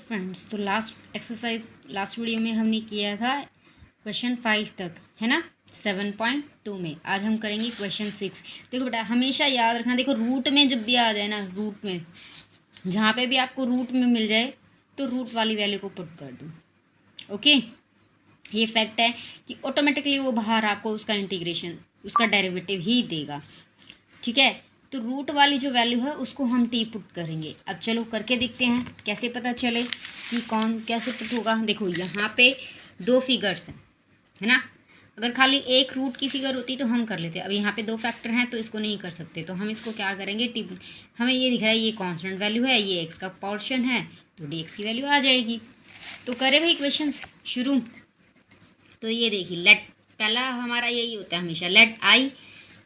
Friends, तो last video में हमने किया था क्वेश्चन 5 तक, है ना, 7.2 में। आज हम करेंगे क्वेश्चन 6। देखो बेटा, हमेशा याद रखना, देखो रूट में जब भी आ जाए ना, रूट में जहाँ पे भी आपको रूट में मिल जाए तो रूट वाली वैल्यू को पुट कर दो। ओके, ये फैक्ट है कि ऑटोमेटिकली वो बाहर आपको उसका इंटीग्रेशन, उसका डेरिवेटिव ही देगा। ठीक है, तो रूट वाली जो वैल्यू है उसको हम टी पुट करेंगे। अब चलो करके देखते हैं कैसे पता चले कि कौन कैसे पुट होगा। देखो यहाँ पे दो फिगर्स हैं, है ना। अगर खाली एक रूट की फिगर होती तो हम कर लेते। अब यहाँ पे दो फैक्टर हैं तो इसको नहीं कर सकते, तो हम इसको क्या करेंगे, टी पुट। हमें ये दिख रहा है ये कांस्टेंट वैल्यू है, ये एक्स का पोर्शन है, तो डी एक्स की वैल्यू आ जाएगी। तो करें भाई क्वेश्चन शुरू। तो ये देखिए, लेट, पहला हमारा यही होता है हमेशा, लेट आई,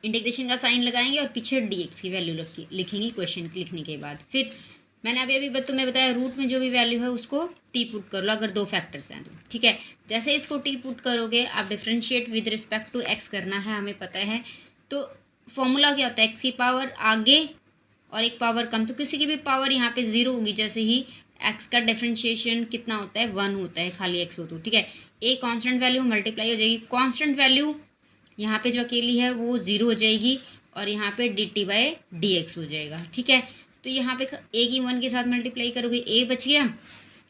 इंटीग्रेशन का साइन लगाएंगे और पीछे डी एक्स की वैल्यू लिखेंगे क्वेश्चन लिखने के बाद। फिर मैंने अभी तुम्हें बताया रूट में जो भी वैल्यू है उसको टी पुट कर लो, अगर दो फैक्टर्स हैं तो। ठीक है, जैसे इसको टी पुट करोगे आप differentiate with respect to x करना है, हमें पता है। तो फॉर्मूला क्या होता है, एक्स की पावर आगे और एक पावर कम, तो किसी की भी पावर यहाँ पे जीरो होगी। जैसे ही एक्स का डिफ्रेंशिएशन कितना होता है, 1 होता है, खाली एक्स हो तो। ठीक है, ए कांस्टेंट वैल्यू मल्टीप्लाई हो जाएगी, कांस्टेंट वैल्यू यहाँ पे जो अकेली है वो 0 हो जाएगी, और यहाँ पे D T by D x हो जाएगा। ठीक है, तो यहाँ पे ए की 1 के साथ मल्टीप्लाई करोगे, ए बच गया,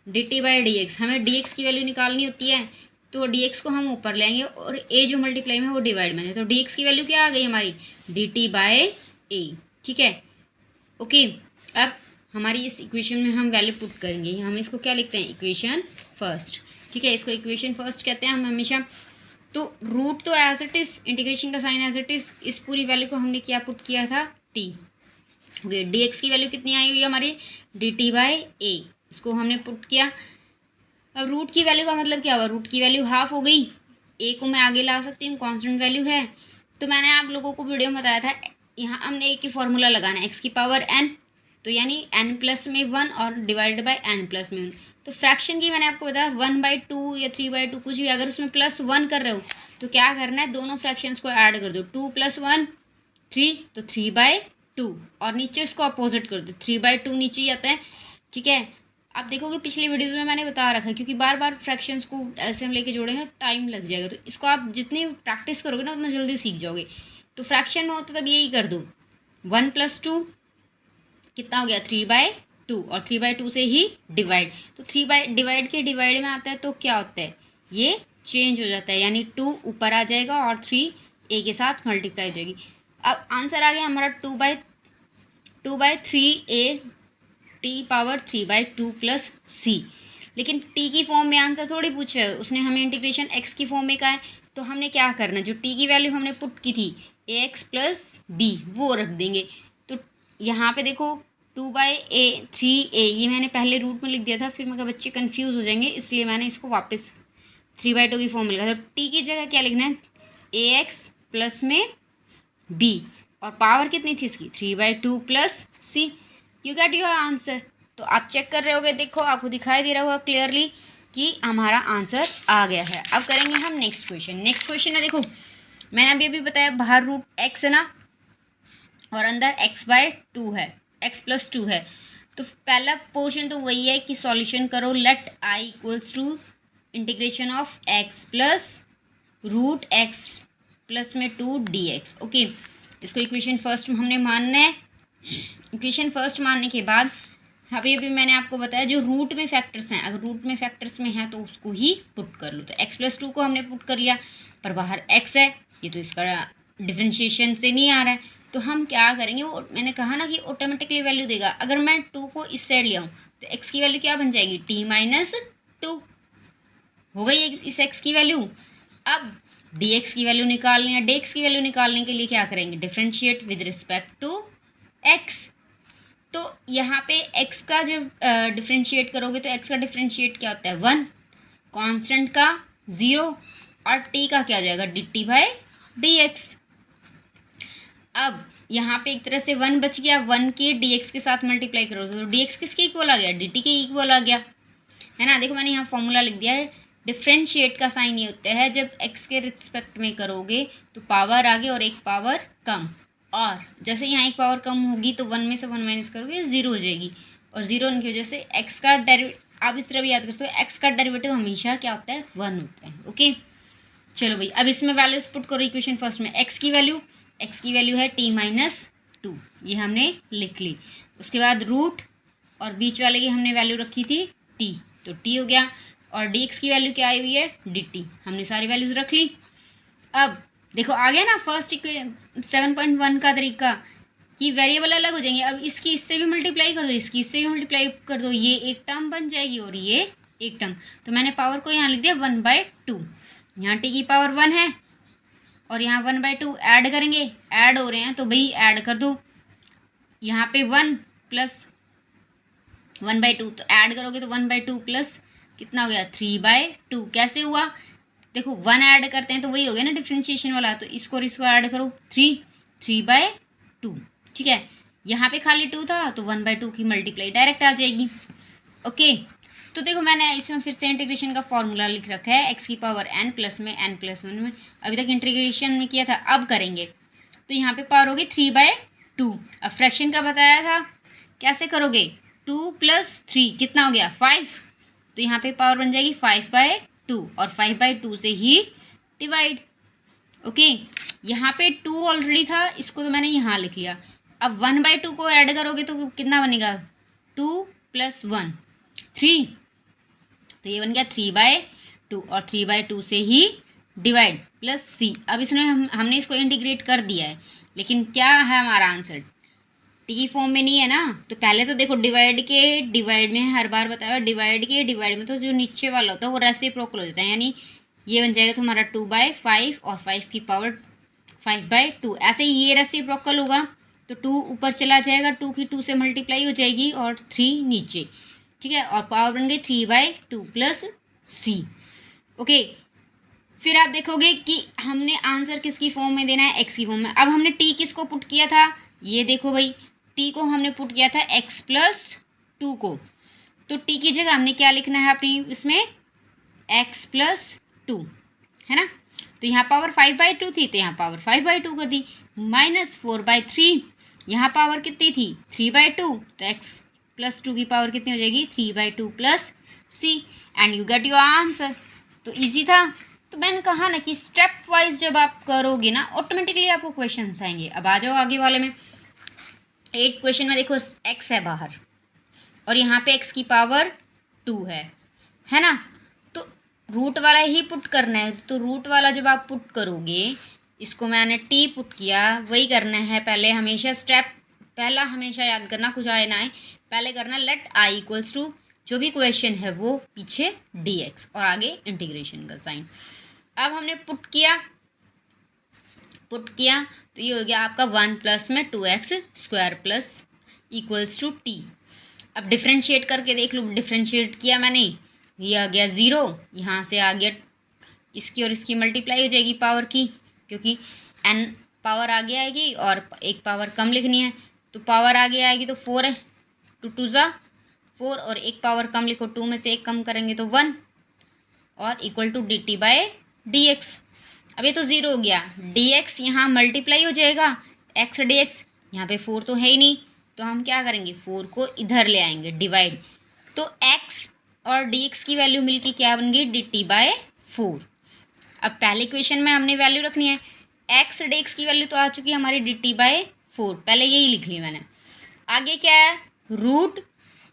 D T by D x, हमें डी एक्स की वैल्यू निकालनी होती है, तो डी एक्स को हम ऊपर लेंगे और ए जो मल्टीप्लाई में वो डिवाइड में है, तो डी एक्स की वैल्यू क्या आ गई हमारी, डी टी बाई ए। ठीक है, ओके। अब हमारी इस इक्वेशन में हम वैल्यू पुट करेंगे, हम इसको क्या लिखते हैं, इक्वेशन फर्स्ट। ठीक है, इसको इक्वेशन फर्स्ट कहते हैं हम हमेशा। तो रूट तो एज इट इज, इंटीग्रेशन का साइन एज इट इज, इस पूरी वैल्यू को हमने क्या पुट किया था, टी। ओके, डी एक्स की वैल्यू कितनी आई हुई है हमारी, डी टी बाई ए, इसको हमने पुट किया। अब रूट की वैल्यू का मतलब क्या हुआ, रूट की वैल्यू हाफ हो गई, ए को मैं आगे ला सकती हूँ, कांस्टेंट वैल्यू है। तो मैंने आप लोगों को वीडियो में बताया था, यहाँ हमने ए की फॉर्मूला लगाना है, एक्स की पावर एन, तो यानी एन प्लस में 1 और डिवाइडेड बाई एन प्लस में 1। तो फ्रैक्शन की मैंने आपको बताया 1/2 या 3/2 कुछ भी, अगर उसमें +1 कर रहे हो तो क्या करना है, दोनों फ्रैक्शंस को ऐड कर दो, 2 + 1 3, तो 3/2, और नीचे इसको अपोजिट कर दो, 3/2 नीचे ही आता है। ठीक है, आप देखोगे पिछली वीडियोज़ में मैंने बता रखा है, क्योंकि बार बार फ्रैक्शंस को एलसीएम लेके जोड़ेंगे टाइम लग जाएगा, तो इसको आप जितनी प्रैक्टिस करोगे ना उतना जल्दी सीख जाओगे। तो फ्रैक्शन में हो तो तब यही कर दो, 1 + 2 कितना हो गया, 3/2, और 3/2 से ही डिवाइड, तो डिवाइड के डिवाइड में आता है तो क्या होता है, ये चेंज हो जाता है, यानी 2 ऊपर आ जाएगा और 3 ए के साथ मल्टीप्लाई हो जाएगी। अब आंसर आ गया हमारा 2/3 ए टी पावर 3/2 + सी। लेकिन टी की फॉर्म में आंसर थोड़ी पूछा है, उसने हमें इंटीग्रेशन एक्स की फॉर्म में कहा है, तो हमने क्या करना है, जो टी की वैल्यू हमने पुट की थी ए एक्स प्लस बी, वो रख देंगे। तो यहाँ पे देखो 2/3 ए, ये मैंने पहले रूट में लिख दिया था, फिर मैं कहा बच्चे कन्फ्यूज़ हो जाएंगे, इसलिए मैंने इसको वापस 3/2 की फॉर्म में लिखा। तो टी की जगह क्या लिखना है, ए एक्स प्लस में बी, और पावर कितनी थी इसकी, 3/2 + C. You get your answer. तो आप चेक कर रहे होगे, देखो आपको दिखाई दे रहा होगा क्लियरली कि हमारा आंसर आ गया है। अब करेंगे हम नेक्स्ट क्वेश्चन। नेक्स्ट क्वेश्चन है, देखो मैंने अभी बताया बाहर रूट एक्स है ना, और अंदर x/2 है, x + 2 है। तो पहला पोर्शन तो वही है कि सॉल्यूशन करो, let I = integration of x plus root x plus में 2 dx। ओके, इसको इक्वेशन फर्स्ट हमने मानना है। इक्वेशन फर्स्ट मानने के बाद अभी मैंने आपको बताया जो रूट में फैक्टर्स हैं, अगर रूट में फैक्टर्स में है तो उसको ही पुट कर लो। तो x + 2 को हमने पुट कर लिया, पर बाहर x है, ये तो इसका डिफ्रेंशिएशन से नहीं आ रहा है, तो हम क्या करेंगे, वो मैंने कहा ना कि ऑटोमेटिकली वैल्यू देगा। अगर मैं 2 को इस साइड ले आऊँ तो x की वैल्यू क्या बन जाएगी, t - 2 हो गई इस x की वैल्यू। अब dx की वैल्यू निकालनी है, dx की वैल्यू निकालने के लिए क्या करेंगे, differentiate with respect to x। तो यहाँ पे x का जब डिफ्रेंशिएट करोगे तो x का डिफ्रेंशिएट क्या होता है, 1, कांस्टेंट का 0, और t का क्या आ जाएगा, dt/dx। अब यहाँ पे एक तरह से 1 बच गया, 1 के dx के साथ मल्टीप्लाई करो तो dx किसके इक्वल आ गया, dt के इक्वल आ गया, है ना। देखो मैंने यहाँ फॉर्मूला लिख दिया है, डिफ्रेंशिएट का साइन ये होता है जब x के रिस्पेक्ट में करोगे तो पावर आगे और एक पावर कम, और जैसे यहाँ एक पावर कम होगी तो 1 में से 1 माइनस करोगे 0 हो जाएगी, और 0 होने की वजह से x का आप इस तरह भी याद कर सकते हो, एक्स का डेरिवेटिव हमेशा क्या होता है, 1 होता है। ओके चलो भाई, अब इसमें वैल्यूज पुट करो इक्वेशन फर्स्ट में। एक्स की वैल्यू है t-2, ये हमने लिख ली। उसके बाद रूट और बीच वाले की हमने वैल्यू रखी थी t, तो t हो गया। और dx की वैल्यू क्या आई हुई है, dt, हमने सारी वैल्यूज रख ली। अब देखो आ गया ना फर्स्ट 7.1 का तरीका कि वेरिएबल अलग हो जाएंगे। अब इसकी इससे भी मल्टीप्लाई कर दो, इसकी इससे भी मल्टीप्लाई कर दो, ये एक टर्म बन जाएगी और ये एक टर्म। तो मैंने पावर को यहाँ लिख दिया 1/2। यहाँ टी की पावर 1 है और यहाँ 1/2 ऐड करेंगे, ऐड हो रहे हैं तो भाई ऐड कर दो। यहाँ पे 1 प्लस 1/2, तो ऐड करोगे तो 1/2 प्लस कितना हो गया, 3/2। कैसे हुआ, देखो 1 ऐड करते हैं तो वही हो गया ना डिफ्रेंशिएशन वाला, तो इसको और इसको ऐड करो, 3/2। ठीक है, यहाँ पे खाली 2 था तो 1/2 की मल्टीप्लाई डायरेक्ट आ जाएगी। ओके तो देखो मैंने इसमें फिर से इंटीग्रेशन का फॉर्मूला लिख रखा है, एक्स की पावर n प्लस में n+1 में। अभी तक इंटीग्रेशन में किया था, अब करेंगे तो यहाँ पे पावर होगी 3/2। अब फ्रैक्शन का बताया था, कैसे करोगे, 2 + 3 कितना हो गया, 5, तो यहाँ पे पावर बन जाएगी 5/2 और 5/2 से ही डिवाइड। ओके यहाँ पे 2 ऑलरेडी था, इसको तो मैंने यहाँ लिख लिया। अब 1/2 को ऐड करोगे तो कितना बनेगा, 2 + 1 3, तो ये बन गया 3/2 और 3/2 से ही डिवाइड प्लस c। अब इसमें हमने इसको इंटीग्रेट कर दिया है, लेकिन क्या है हमारा आंसर, टी की फॉर्म में नहीं है ना। तो पहले तो देखो डिवाइड में हर बार बताया, डिवाइड में तो जो नीचे वाला होता है वो रेसिप्रोकल हो जाता है, यानी ये बन जाएगा तुम्हारा 2/5 और 5 की पावर 5/2। ऐसे ही ये रेसिप्रोकल होगा तो 2 ऊपर चला जाएगा, 2 की 2 से मल्टीप्लाई हो जाएगी और 3 नीचे। ठीक है, और पावर बन गई 3/2 प्लस c। ओके फिर आप देखोगे कि हमने आंसर किसकी फॉर्म में देना है, एक्स की फॉर्म में। अब हमने टी किसको पुट किया था, ये देखो भाई, टी को हमने पुट किया था x+2 को, तो टी की जगह हमने क्या लिखना है अपनी इसमें, x+2 है ना। तो यहाँ पावर 5/2 थी तो यहाँ पावर 5/2 कर दी, -4/3, यहाँ पावर कितनी थी 3/2, तो x+2 की पावर कितनी हो जाएगी, 3/2 plus c, and you get your answer. तो इजी था। तो मैंने कहा ना कि स्टेप वाइज जब आप करोगे ना ऑटोमेटिकली आपको क्वेश्चंस आएंगे। अब आ जाओ आगे वाले में। 8 क्वेश्चन में देखो x है बाहर और यहाँ पे x की पावर 2 है ना, तो रूट वाला ही पुट करना है। तो रूट वाला जब आप पुट करोगे, इसको मैंने t पुट किया, वही करना है पहले। हमेशा स्टेप पहला हमेशा याद करना, कुछ आए ना आए, पहले करना लेट i इक्वल्स टू जो भी क्वेश्चन है वो पीछे dx और आगे इंटीग्रेशन का साइन। अब हमने पुट किया तो ये हो गया आपका 1 प्लस में 2x² plus equals to t। अब डिफ्रेंशिएट करके देख लो, डिफ्रेंशिएट किया मैंने, ये आ गया 0, यहाँ से आ गया इसकी और इसकी मल्टीप्लाई हो जाएगी पावर की, क्योंकि n पावर आगे आएगी और एक पावर कम लिखनी है, तो पावर आगे आएगी तो 4 है, 2 2 ज़ा 4 और एक पावर कम लिखो, 2 में से एक कम करेंगे तो 1 और इक्वल टू dt/dx। अब ये तो 0 हो गया, dx यहाँ मल्टीप्लाई हो जाएगा, x dx, यहाँ पे 4 तो है ही नहीं, तो हम क्या करेंगे 4 को इधर ले आएंगे डिवाइड, तो x और dx की वैल्यू मिलके क्या बन गई dt/4। अब पहले क्वेश्चन में हमने वैल्यू रखनी है, x dx की वैल्यू तो आ चुकी है हमारी dt/4, पहले यही लिख लिया मैंने। आगे क्या है रूट,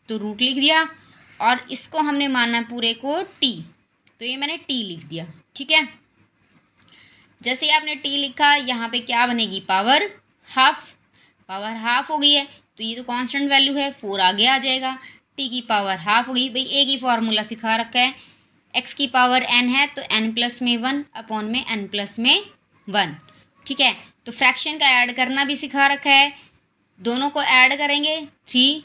तो रूट लिख दिया और इसको हमने माना पूरे को t, तो ये मैंने t लिख दिया। ठीक है, जैसे ही आपने t लिखा यहाँ पे क्या बनेगी पावर हाफ हो गई है, तो ये तो कांस्टेंट वैल्यू है, 4 आगे आ जाएगा, t की पावर हाफ हो गई। भाई एक ही फॉर्मूला सिखा रखा है, x की पावर n है तो n प्लस में 1 अपॉन में n प्लस में 1। ठीक है, तो फ्रैक्शन का ऐड करना भी सिखा रखा है, दोनों को ऐड करेंगे 3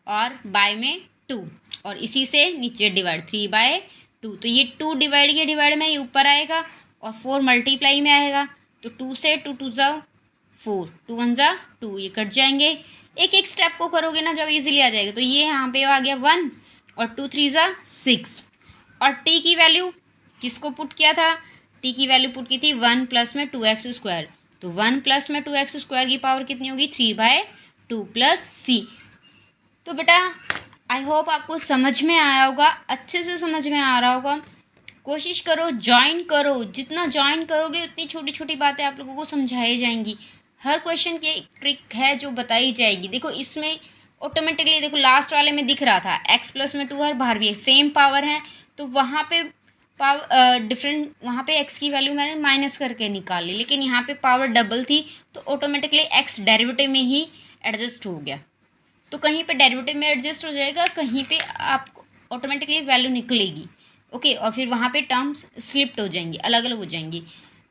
और बाय में 2 और इसी से नीचे डिवाइड 3/2, तो ये 2 डिवाइड में ये ऊपर आएगा और 4 मल्टीप्लाई में आएगा, तो 2 से 2 2 ज़ा 4, 2 1 ज़ा 2, ये कट जाएंगे। एक एक स्टेप को करोगे ना जब इजीली आ जाएगा, तो ये यहाँ पे आ गया 1 और 2 3 ज़ा 6, और t की वैल्यू किसको पुट किया था, t की वैल्यू पुट की थी 1 प्लस में 2x², तो 1 प्लस में 2x² की पावर कितनी होगी 3/2 प्लस c। तो बेटा आई होप आपको समझ में आया होगा, अच्छे से समझ में आ रहा होगा। कोशिश करो, ज्वाइन करो, जितना ज्वाइन करोगे उतनी छोटी छोटी बातें आप लोगों को समझाई जाएंगी। हर क्वेश्चन की एक ट्रिक है जो बताई जाएगी। देखो इसमें ऑटोमेटिकली, देखो लास्ट वाले में दिख रहा था एक्स प्लस में 2 है, बाहर भी सेम पावर है, तो वहाँ पे पावर डिफरेंट, वहाँ पे एक्स की वैल्यू मैंने माइनस करके निकाल ली, लेकिन यहाँ पे पावर डबल थी तो ऑटोमेटिकली एक्स डेरिवेटिव में ही एडजस्ट हो गया। तो कहीं पे डेरिवेटिव में एडजस्ट हो जाएगा, कहीं पे आपको ऑटोमेटिकली वैल्यू निकलेगी। ओके, और फिर वहाँ पे टर्म्स स्लिप्ट हो जाएंगी, अलग अलग हो जाएंगी।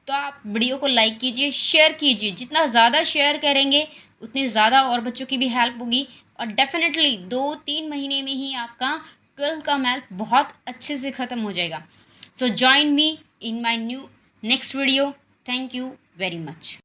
तो आप वीडियो को लाइक कीजिए, शेयर कीजिए, जितना ज़्यादा शेयर करेंगे उतनी ज़्यादा और बच्चों की भी हेल्प होगी। और डेफिनेटली 2-3 महीने में ही आपका 12th का मैथ बहुत अच्छे से ख़त्म हो जाएगा। So join me in my new next video. Thank you very much.